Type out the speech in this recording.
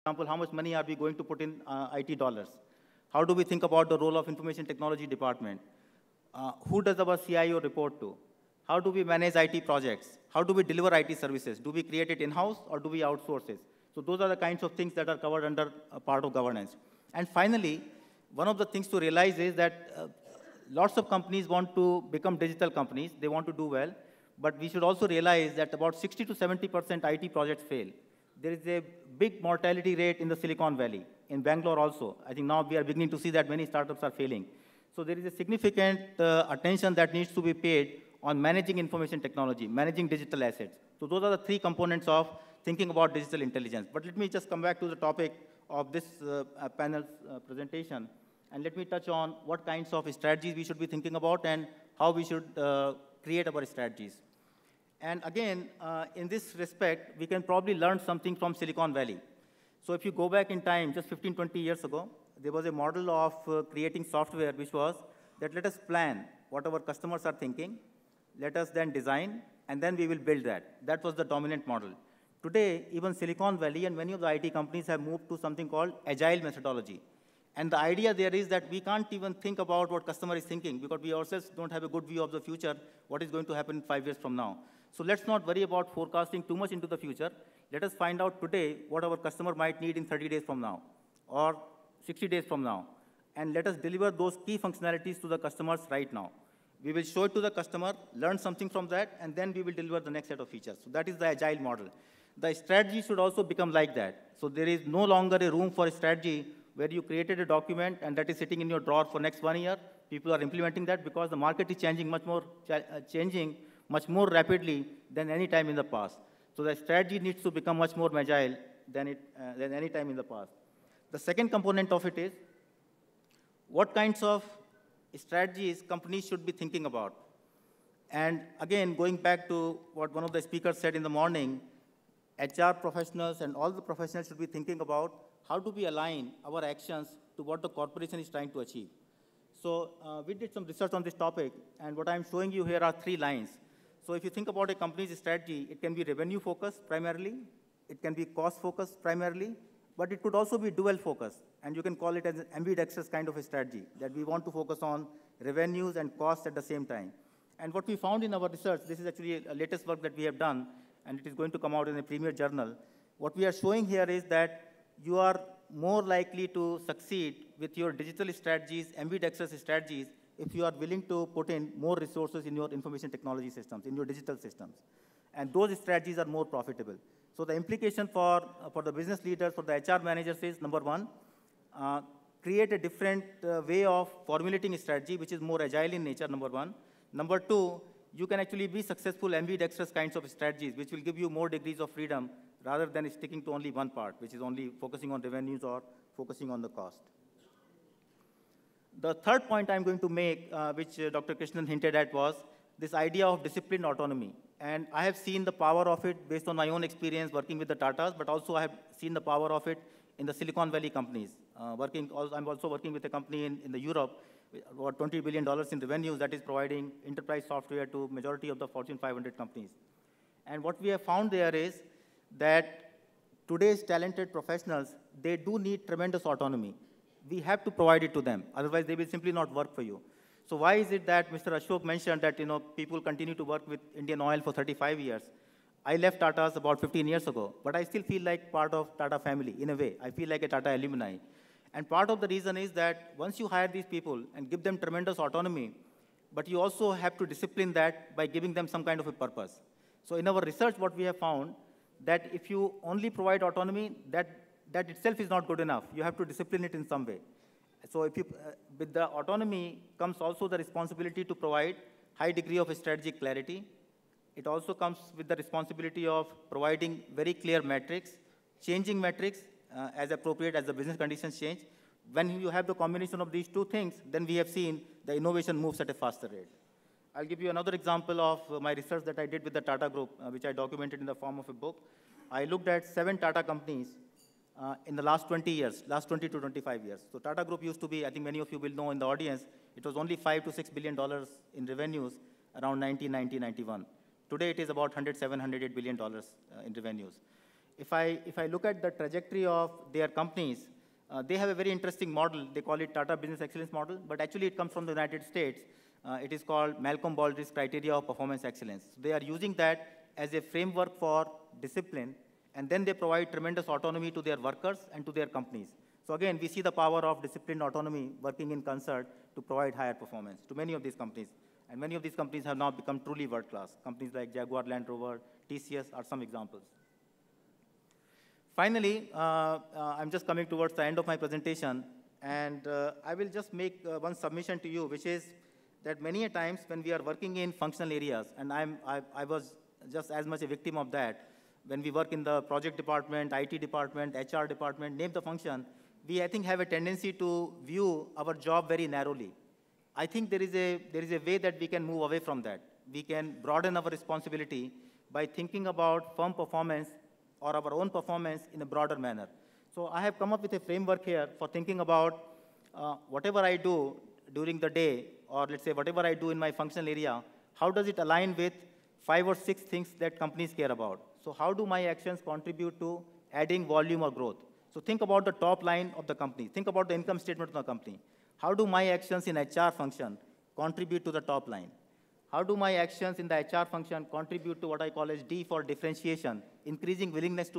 example, how much money are we going to put in IT dollars? How do we think about the role of information technology department? Who does our CIO report to? How do we manage IT projects? How do we deliver IT services? Do we create it in-house or do we outsource it? So those are the kinds of things that are covered under a part of governance. And finally, one of the things to realize is that lots of companies want to become digital companies. They want to do well. But we should also realize that about 60 to 70% IT projects fail. There is a big mortality rate in the Silicon Valley, in Bangalore also. I think now we are beginning to see that many startups are failing. So there is a significant attention that needs to be paid on managing information technology, managing digital assets. So those are the three components of thinking about digital intelligence. But let me just come back to the topic of this panel's presentation, and let me touch on what kinds of strategies we should be thinking about and how we should create our strategies. And again, in this respect, we can probably learn something from Silicon Valley. So if you go back in time, just 15, 20 years ago, there was a model of creating software which was that let us plan what our customers are thinking, let us then design, and then we will build that. That was the dominant model. Today, even Silicon Valley and many of the IT companies have moved to something called agile methodology. And the idea there is that we can't even think about what customer is thinking because we ourselves don't have a good view of the future, what is going to happen 5 years from now. So let's not worry about forecasting too much into the future. Let us find out today what our customer might need in 30 days from now or 60 days from now. And let us deliver those key functionalities to the customers right now. We will show it to the customer, learn something from that, and then we will deliver the next set of features. So that is the agile model. The strategy should also become like that. So there is no longer a room for a strategy where you created a document and that is sitting in your drawer for next 1 year. People are implementing that because the market is changing much more rapidly than any time in the past. So the strategy needs to become much more agile than any time in the past. The second component of it is what kinds of strategies companies should be thinking about. And again, going back to what one of the speakers said in the morning, HR professionals and all the professionals should be thinking about how do we align our actions to what the corporation is trying to achieve. So we did some research on this topic, and what I'm showing you here are 3 lines. So if you think about a company's strategy, it can be revenue focused primarily, it can be cost focused primarily, but it could also be dual focus, and you can call it as an ambidextrous kind of a strategy, that we want to focus on revenues and costs at the same time. And what we found in our research, this is actually a latest work that we have done, and it is going to come out in a premier journal. What we are showing here is that you are more likely to succeed with your digital strategies, ambidextrous strategies, if you are willing to put in more resources in your information technology systems, in your digital systems. And those strategies are more profitable. So the implication for the business leaders, for the HR managers is, number one, create a different way of formulating a strategy, which is more agile in nature, number one. Number two, you can actually be successful ambidextrous kinds of strategies, which will give you more degrees of freedom rather than sticking to only one part, which is only focusing on revenues or focusing on the cost. The third point I'm going to make, which Dr. Krishnan hinted at, was this idea of disciplined autonomy. And I have seen the power of it based on my own experience working with the Tatas, but also I have seen the power of it in the Silicon Valley companies. I'm also working with a company in Europe, about $20 billion in revenues that is providing enterprise software to majority of the Fortune 500 companies. And what we have found there is that today's talented professionals, they do need tremendous autonomy. We have to provide it to them, otherwise they will simply not work for you. So why is it that Mr. Ashok mentioned that people continue to work with Indian Oil for 35 years? I left Tata's about 15 years ago, but I still feel like part of Tata family in a way. I feel like a Tata alumni. And part of the reason is that once you hire these people and give them tremendous autonomy, but you also have to discipline that by giving them some kind of a purpose. So in our research, what we have found, that if you only provide autonomy, that itself is not good enough. You have to discipline it in some way. So with the autonomy comes also the responsibility to provide high degree of strategic clarity. It also comes with the responsibility of providing very clear metrics, changing metrics as appropriate as the business conditions change. When you have the combination of these two things, then we have seen the innovation moves at a faster rate. I'll give you another example of my research that I did with the Tata Group, which I documented in the form of a book. I looked at 7 Tata companies in the last 20 years, last 20 to 25 years. So Tata Group used to be, I think many of you will know in the audience, it was only $5 to $6 billion in revenues around 1990, 91. Today it is about $107, $108 billion in revenues. if I look at the trajectory of their companies, they have a very interesting model. They call it Tata Business Excellence Model, but actually it comes from the United States. It is called Malcolm Baldrig's Criteria of Performance Excellence. So they are using that as a framework for discipline, and then they provide tremendous autonomy to their workers and to their companies. So again, we see the power of disciplined autonomy working in concert to provide higher performance to many of these companies. And many of these companies have now become truly world-class. Companies like Jaguar Land Rover, TCS are some examples. Finally, I'm just coming towards the end of my presentation, and I will just make one submission to you, which is that many a times when we are working in functional areas, and I was just as much a victim of that, when we work in the project department, IT department, HR department, name the function, we, I think, have a tendency to view our job very narrowly. I think there is a way that we can move away from that. We can broaden our responsibility by thinking about firm performance or our own performance in a broader manner. So I have come up with a framework here for thinking about whatever I do during the day, or let's say whatever I do in my functional area, how does it align with 5 or 6 things that companies care about? So how do my actions contribute to adding volume or growth? So think about the top line of the company. Think about the income statement of the company. How do my actions in HR function contribute to the top line? How do my actions in the HR function contribute to what I call as D for differentiation, increasing willingness to